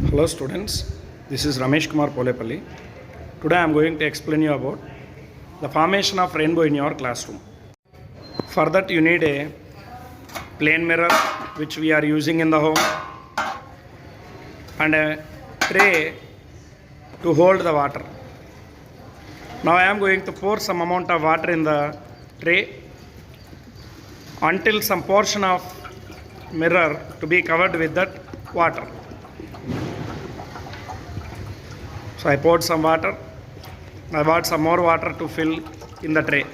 Hello students, this is Ramesh Kumar Polepalli. Today I am going to explain you about the formation of rainbow in your classroom. For that you need a plane mirror which we are using in the home and a tray to hold the water. Now I am going to pour some amount of water in the tray until some portion of mirror to be covered with that water. So I poured some water. I bought some more water to fill in the tray.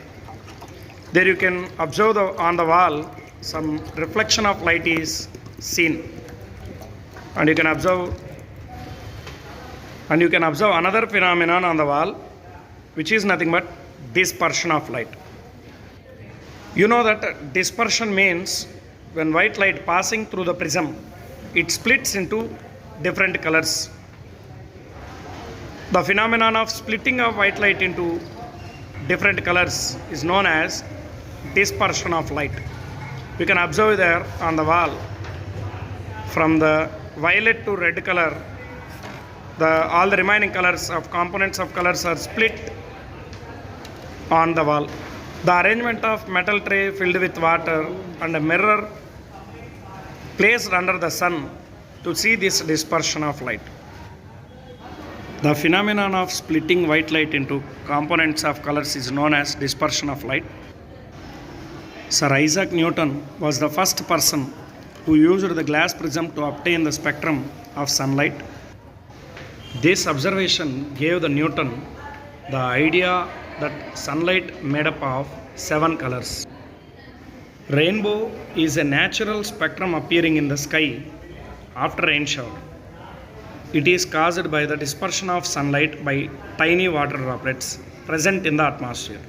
There you can observe on the wall some reflection of light is seen, and you can observe another phenomenon on the wall, which is nothing but dispersion of light. You know that dispersion means when white light passing through the prism, it splits into different colors. The phenomenon of splitting of white light into different colors is known as dispersion of light. You can observe there on the wall from the violet to red color, all the remaining colors of components of colors are split on the wall. The arrangement of metal tray filled with water and a mirror placed under the sun to see this dispersion of light. The phenomenon of splitting white light into components of colors is known as dispersion of light. Sir Isaac Newton was the first person who used the glass prism to obtain the spectrum of sunlight. This observation gave the Newton the idea that sunlight made up of 7 colors. Rainbow is a natural spectrum appearing in the sky after rain shower. It is caused by the dispersion of sunlight by tiny water droplets present in the atmosphere.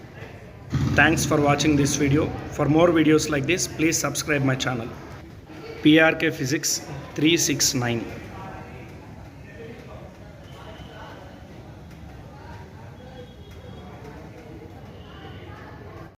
Thanks for watching this video. For more videos like this, please subscribe my channel. PRK Physics 369.